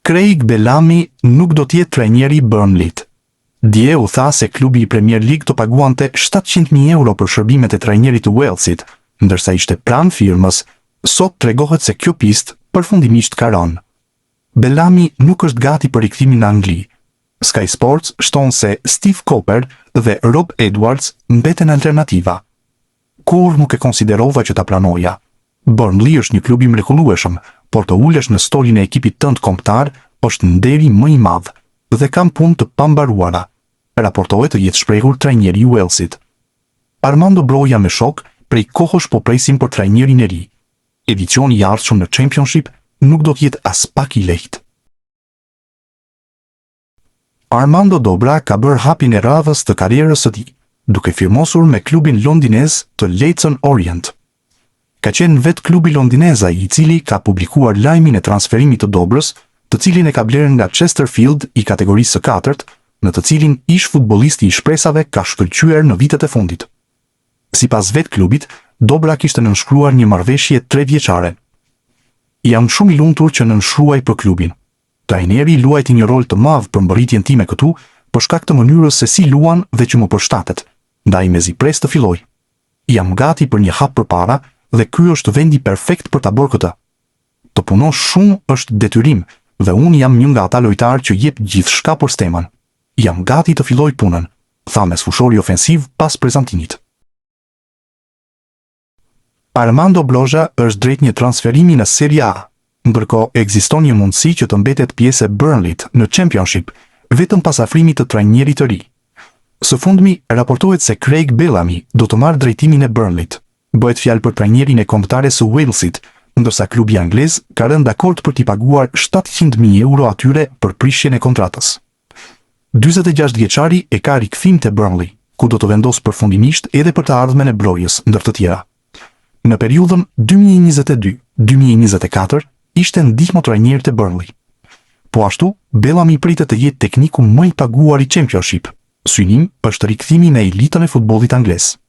Craig Bellamy nuk do t'jetë trajneri i Burnleyt. Dje u tha se klubi i Premier League të paguante 700.000 euro për shërbimet e trajnerit të Walesit, ndërsa ishte pranë firmës. Sot tregohet se kjo pistë përfundimisht ka rënë. Bellamy nuk është gati për rikthimin në Angli. Sky Sports shton se Steve Cooper dhe Rob Edwards mbeten alternativa. Kur nuk e konsiderova që ta pranoja. Burnley është një klub i mrekullueshëm, por të ulesh në stolin e ekipit tënd kombëtar është nderi më i madh dhe kam punë të pambaruara. Raportohet të jetë shprehur trajneri i Walesit. Armando Broja me shok, prej kohësh po presim për trajnerin e ri. Edicioni i ardhshëm në Championship nuk do t'jetë as pak i lehtë. Armando Dobra ka bërë hapin e radhës të karrierës së tij, duke firmosur me klubin londinez të Leyton Orient. Ka qenë vetë klubi londinez ai i cili ka publikuar lajmin e transferimit të Dobrës, të cilin e ka blerë nga Chesterfield i kategorisë së 4, në të cilin ish futbollisti i shpresave ka shkëlqyer në vitet e fundit. Sipas vetë klubit, Dobra kishte nënshkruar një marrëveshje 3 vjeçare. Jam shumë i lumtur që nënshkruaj për klubin. Trajneri luajti një rol të madh për mbërritjen time këtu, për shkak të mënyrës se si luan dhe që më përshtatet, ndaj me zipres të filloj. Jam gati për një hap përpara dhe ky është vendi perfekt për ta bërë këtë. Të punosh shumë është detyrim dhe unë jam një nga ata lojtarë që jep gjithçka për Steman. Jam gati të filloj punën, tha mesfushori ofensiv pas prezantimit. Armando Broja është drejt një transferimi në Serie A, ndërkohë ekziston një mundësi që të mbetet pjesë e Burnleyt në Championship, vetëm pas afrimit të trajnerit të ri. Së fundmi, raportohet se Craig Bellamy do të marrë drejtimin e Burnleyt. Bëhet fjalë për trajnerin e kombëtares së Walesit, ndërsa klubi anglez ka rënë dakord për t'i paguar 700.000 euro atyre për prishjen e kontratës. 46 vjeçari e ka rikthim te Burnley, ku do të vendos përfundimisht edhe për të ardhmen e Brojës, ndër të tjera. Në periudhën 2022-2024 ishte ndihmë trajner te Burnley. Po ashtu, Bellamy pritet të jetë tekniku më i paguar i Championship. Synim është rikthimi në elitën e futbollit anglez.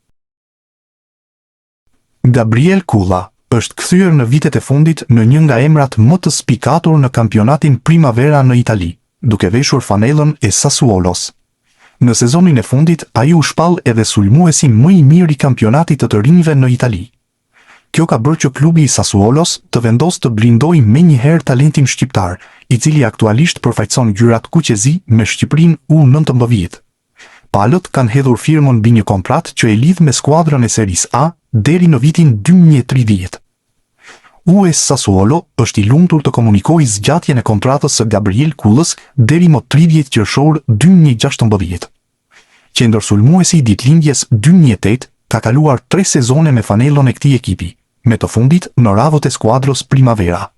Gabriel Kulla është kthyer në vitet e fundit në një nga emrat më të spikatur në kampionatin Primavera në Itali, duke veshur fanellën e Sassuolos. Në sezonin e fundit, ai u shpall edhe sulmuesi më i mirë i kampionatit të rinjve në Itali. Kjo ka bërë që klubi i Sassuolos të vendosë të blindojë menjëherë talentin shqiptar, i cili aktualisht përfaqëson gjyrat kuqezi me Shqipërinë U19. Palët kanë hedhur firmën mbi një kontratë që e lidh me skuadrën e Series A deri në vitin 2030. US Sassuolo është i lumtur të komunikojë zgjatjen e kontratës së Gabriel Kullës deri më 30 qershor 2016. Qendër sulmuesi i ditëlindjes 2008 ka kaluar 3 sezone me fanellën e këtij ekipi, me të fundit në radhët e skuadrës Primavera.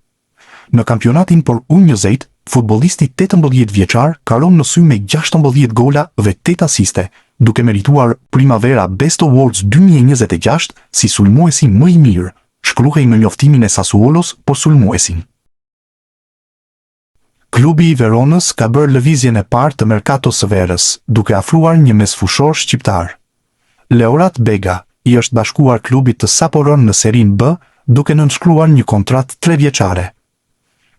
Në kampionatin për U20, futbollisti 18 vjeçar ka rënë në sy me 16 gola dhe 8 asiste, duke merituar Primavera Best Awards 2026 si sulmuesi më i mirë, shkruhej në njoftimin e Sassuolos për sulmuesin. Klubi i Veronës ka bërë lëvizjen e parë të merkatos së verës, duke afruar një mesfushor shqiptar. Leorat Bega i është bashkuar klubit të Saporon në Serin B, duke nënshkruar një kontratë 3 vjeçare.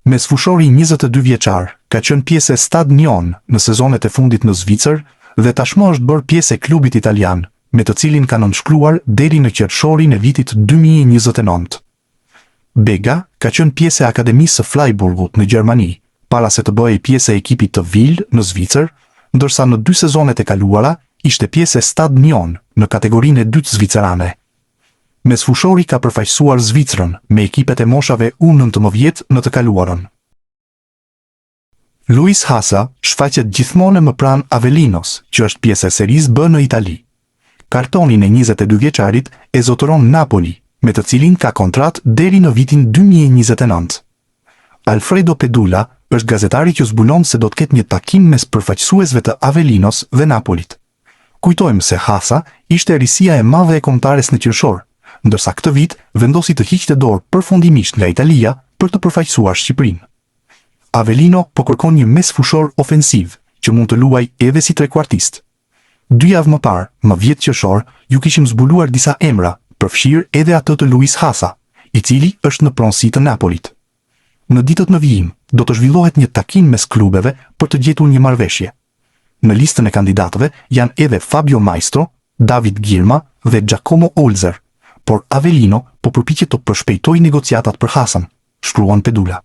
Mesfushori 22 vjeçar ka qenë pjesë e Stade Nyon në sezonet e fundit në Zvicër dhe tashmë është bërë pjesë e klubit italian, me të cilin ka nënshkruar deri në qershorin e vitit 2029. Bega ka qenë pjesë e Akademisë së Freiburgut në Gjermani, para se të bëhej pjesë e ekipit të Vil në Zvicër, ndërsa në 2 sezonet e kaluara ishte pjesë e Stade Nyon në kategorinë e dytë zvicerane. Mesfushori ka përfaqësuar Zvicrën me ekipet e moshave U19 në të kaluarën. Luis Hasa shfaqet gjithmonë më pranë Avelinos, që është pjesë e Series B në Itali. Kartonin e 22 vjeçarit e zotëron Napoli, me të cilin ka kontratë deri në vitin 2029. Alfredo Pedula është gazetari që zbulon se do të ketë një takim mes përfaqësuesve të Avelinos dhe Napolit. Kujtojmë se Hasa ishte risia e madhe e kombëtares në qershor, ndërsa këtë vit vendosi të hiqte dorë përfundimisht nga Italia për të përfaqësuar Shqipërinë. Avelino po kërkon një mesfushor ofensiv që mund të luajë edhe si trekuartist. 2 javë më parë, më 10 qershor, ju kishim zbuluar disa emra, përfshirë edhe atë të Luis Hasa, i cili është në pronësi të Napolit. Në ditët në vijim, do të zhvillohet një takim mes klubeve për të gjetur një marrëveshje. Në listën e kandidatëve janë edhe Fabio Maestro, David Girma dhe Giacomo Olzer, por Avellino po përpiqet të përshpejtojë negociatat për Hasan, shkruan Pedula.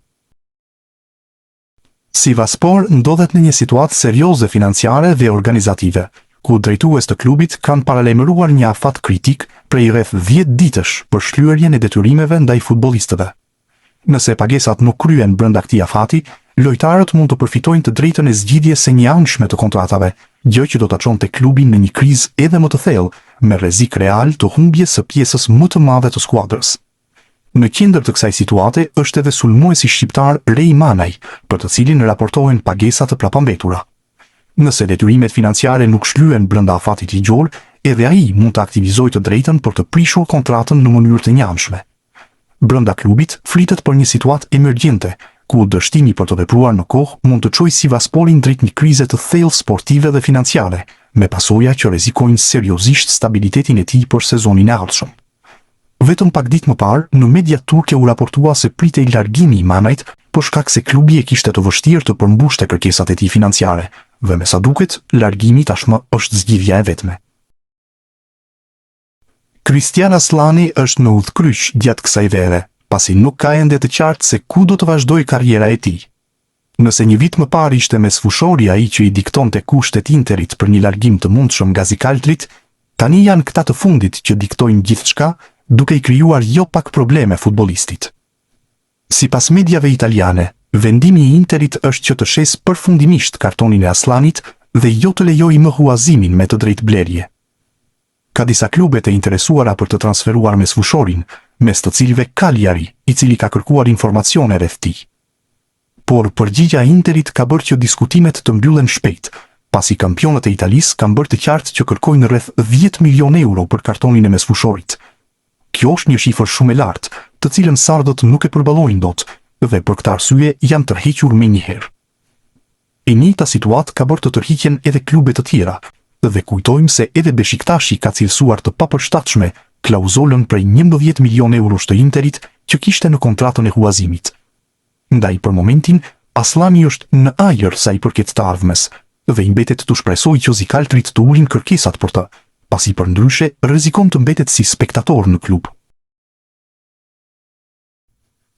Sivasspor ndodhet në një situatë serioze financiare dhe organizative, ku drejtues të klubit kanë paralajmëruar një afat kritik prej rreth 10 ditësh për shlyerjen e detyrimeve ndaj futbollistëve. Nëse pagesat nuk kryen brenda këtij afati, lojtarët mund të përfitojnë të drejtën e zgjidhjes së njëanshme të kontratave, gjë që do ta çonte klubin në një krizë edhe më të thellë, me rrezik real të humbjes së pjesës më të madhe të skuadrës. Në qendër të kësaj situate është edhe sulmuesi shqiptar Rej Manaj, për të cilin raportohen pagesa të prapambetura. Nëse detyrimet financiare nuk shlyen brenda afatit ligjor, edhe ai mund të aktivizojë të drejtën për të prishur kontratën në mënyrë të njëanshme. Brenda klubit flitet për një situatë emergjente, ku dështimi për të vepruar në kohë mund të çojë Sivassporin drejt një krize të thellë sportive dhe financiare, me pasoja që rrezikojnë seriozisht stabilitetin e tij për sezonin e ardhshëm. Vetëm pak ditë më parë, në media turke u raportua se pritej largimi i Manajt për shkak se klubi e kishte të vështirë të përmbushte kërkesat e tij financiare, dhe me sa duket, largimi tashmë është zgjidhja e vetme. Kristian Aslani është në udhkryq gjatë kësaj vere, pasi nuk ka ende të qartë se ku do të vazhdojë karriera e tij. Nëse një vit më parë ishte me sfushori ai që i diktonte kushtet Interit për një largim të mundshëm nga Zikaltrit, tani janë këta të fundit që diktojnë gjithçka, duke i krijuar jo pak probleme futbollistit. Sipas mediave italiane, vendimi i Interit është që të shes përfundimisht kartonin e Aslanit dhe jo të lejojë më huazimin me të drejtë blerje. Ka disa klube të interesuara për të transferuar me sfushorin, mes të cilëve Cagliari, i cili ka kërkuar informacione rreth tij. Por përgjigja e Interit ka bërë që diskutimet të mbyllen shpejt, pasi kampionët e Italisë kanë bërë të qartë që kërkojnë rreth 10 milion euro për kartonin e mesfushorit. Kjo është një shifër shumë e lartë, të cilën sardët nuk e përballojnë dot, dhe për këtë arsye janë tërhequr menjëherë. E njëjta situatë ka bërë të tërhiqen edhe klube të tjera, dhe kujtojmë se edhe Beshiktashi ka cilësuar të papërshtatshme klauzolën prej 11 milion euro të Interit që kishte në kontratën e huazimit. Ndaj për momentin, Aslani është në ajër sa i përket të ardhmes, dhe i mbetet të shpresojë që Zikaltrit të ulin kërkesat për të, pasi përndryshe rrezikon të mbetet si spektator në klub.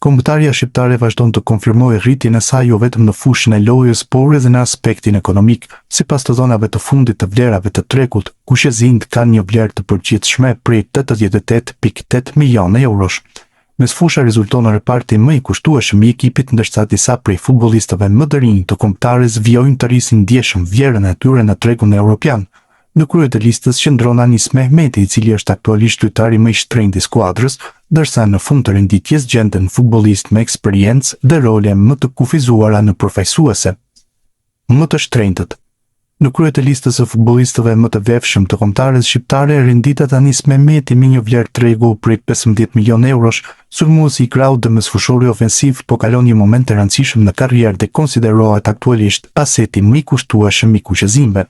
Kombëtarja shqiptare vazhdon të konfirmojë rritjen e saj jo vetëm në fushën e lojës, por edhe në aspektin ekonomik, sipas të dhënave të fundit të vlerave të trekut, ku Shëzind kanë një vlerë të përgjithshme prej 88.8 milion eurosh. Mesfusha rezulton në reparti më i kushtueshëm i ekipit, ndërsa disa prej futbollistëve më të rinj të kombëtarës vijojnë të rrisin ndjeshëm vlerën e tyre në tregun evropian. Në krye të listës qëndron Anis Mehmeti, i cili është aktualisht lojtari më i shtrenjtë i skuadrës, ndërsa në fund të renditjes gjenden futbollist me eksperiencë dhe role më të kufizuara në përfaqësuese. Më të shtrenjtët. Në krye të listës së futbollistëve më të vefshëm të kombëtarës shqiptare renditet Anis Mehmeti me një vlerë tregu prej 15 milion eurosh, sulmuesi i krahut dhe mesfushori ofensiv, po kalon një moment të rëndësishëm në karrierë dhe konsiderohet aktualisht aseti më i kushtueshëm i kuqezimve.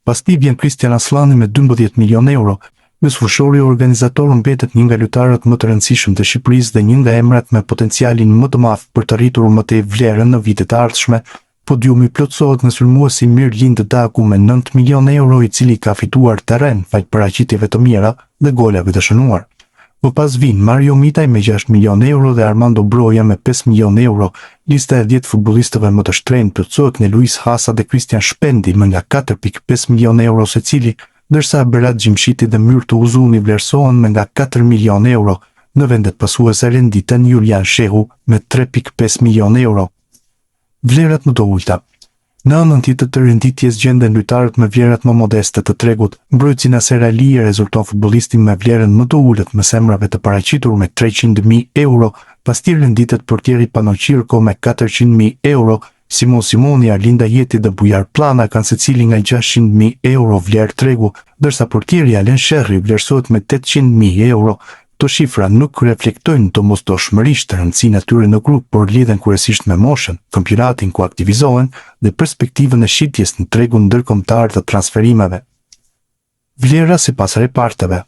Pas tij vjen Kristian Aslani me 12 milion euro, mesfushori organizator mbetet një nga lojtarët më të rëndësishëm të Shqipërisë dhe një nga emrat me potencialin më të madh për të rritur më tej vlerën në vitet e ardhshme. Podiumi plotësohet me sulmuesi Mirlind Daku me 9 milion euro, i cili ka fituar terren fal paraqitjeve të mira dhe golave të shënuar. Më pas vin Mario Mitaj me 6 milion euro dhe Armando Broja me 5 milion euro. Lista e 10 futbollistëve më të shtrenjtë plotësohet në Luis Hasa dhe Christian Shpendi me nga 4.5 milion euro secili, ndërsa Berat Gjimshiti dhe Myrtu Uzuni vlerësohen me nga 4 milion euro. Në vendet pasuese renditen Julian Shehu me 3.5 milion euro. Vlerat më të ulta. Në anën tjetër të renditjes gjenden lojtarët me vlerat më modeste të tregut. Mbrojtësi Naser Ali rezulton futbollistin me vlerën më të ulët me emrave të paraqitur me 300.000 euro, pastaj renditet portieri Panoqirko me 400.000 euro, Simon Simoni, Arlinda Jeti dhe Bujar Plana kanë secili nga 600.000 euro vlerë tregu, ndërsa portieri Alen Sherri vlerësohet me 800.000 euro. Këto shifra nuk reflektojnë të mosdoshmërisht të rëndësinë e tyre në grup, por lidhen kryesisht me moshën, kampionatin ku aktivizohen dhe perspektivën e shitjes në tregun ndërkombëtar të transferimeve. Vlera sipas reparteve.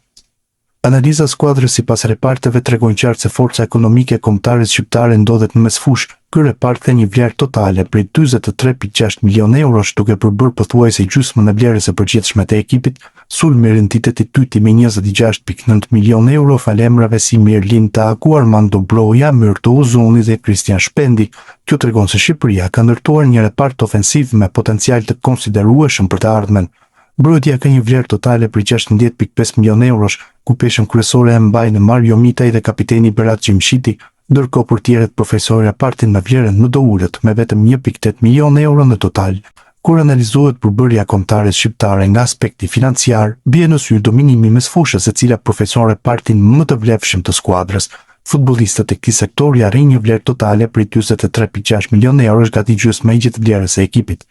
Analiza e skuadrës sipas reparteve tregon qartë se forca ekonomike e kombëtares shqiptare ndodhet në mesfushë. Ky repart ka një vlerë totale prej 43.6 milionë eurosh, duke përbërë pothuajse gjysmën e vlerës së përgjithshme të ekipit. Sulmi i entitetit tyti me 26.9 milionë euro falemrave si Mirlin Taku, Armando Broja, Myrto Uzuni dhe Kristian Shpendi. Kjo tregon se Shqipëria ka ndërtuar një repart ofensiv me potencial të konsiderueshëm për të ardhmen. Mbrojtja ka një vlerë totale për 16.5 milionë eurosh, ku peshën kryesore e mbajnë Mario Mitaj dhe kapiteni Berat Gjimshiti, ndërkohë portierët profesorë repartin me vlerën më të ulët me vetëm 1.8 milionë euro në total. Kur analizohet përbërja kombëtare shqiptare nga aspekti financiar, bie në sy dominimi mesfushës e cila profeson repartin më të vlefshëm të skuadrës. Futbollistët e këtij sektori arrin një vlerë totale prej 43.6 milionë eurosh, gati gjysmë e gjithë vlerës së ekipit.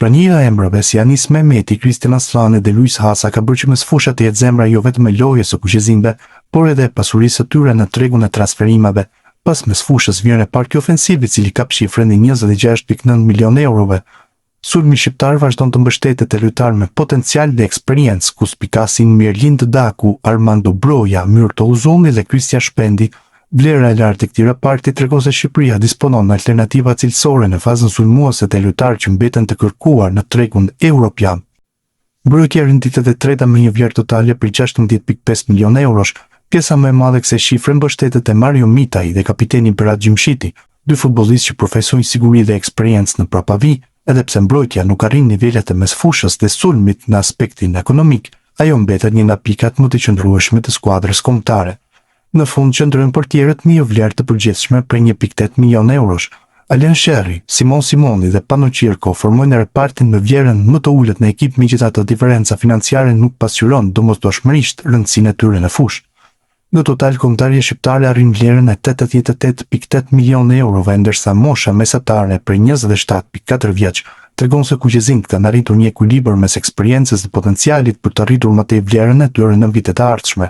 Pranira e emrave si Anis Mehmeti, Kristian Aslani dhe Luis Hasa ka bërë që mesfusha të jetë zemra jo vetëm e lojës së kuqezimve, por edhe pasurisë së tyre në tregun e transferimeve. Pas mesfushës vjen reparti ofensiv, i cili kap shifrën e 26.9 milionë eurove. Sulmi shqiptar vazhdon të mbështetet e lojtarë me potencial dhe eksperiencë, ku spikasin Mirlin Daku, Armando Broja, Myrto Uzuni dhe Kristian Shpendi. Vlera e lartë e këtij reparti tregon se Shqipëria disponon në alternativa cilësore në fazën sulmuese të lojtarë që mbeten të kërkuar në tregun evropian. Mbrojtja e renditët e treta me një vlerë totale për 16.5 milionë eurosh. Pjesa më e madhe kësaj shifre mbështetet te Mario Mitaj dhe kapiteni Berat Gjimshiti, dy futbollistë që profesojnë siguri dhe eksperiencë në prapavi. Edhe pse mbrojtja nuk arrin nivelet e mesfushës dhe sulmit në aspektin ekonomik, ajo mbetet një nga pikat më të qëndrueshme të skuadrës kombëtare. Në fund qëndrojnë portierët me një vlerë të përgjithshme prej 1.8 milionë eurosh. Alen Sherri, Simon Simoni dhe Pano Qirko formojnë repartin me vlerën më të ulët në ekip, megjithatë diferenca financiare nuk pasqyron domosdoshmërisht rëndësinë e tyre në fushë. Në total kombëtarja shqiptare arrin vlerën e 88.8 milionë eurove, ndërsa mosha mesatare për 27.4 vjeç tregon se kuqezimtë kanë arritur një ekuilibër mes eksperiencës dhe potencialit për të arritur më tej vlerën e tyre në vitet e ardhshme.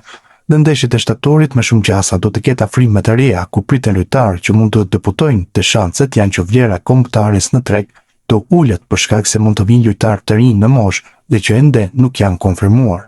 Në ndeshjet e shtatorit me shumë gjasa do të ketë afrime të reja, ku priten lojtarë që mund të debutojnë, dhe shanset janë që vlera kombëtares në treg do ullet për shkak se mund të vinë lojtarë të rinj në moshë dhe që ende nuk janë konfirmuar.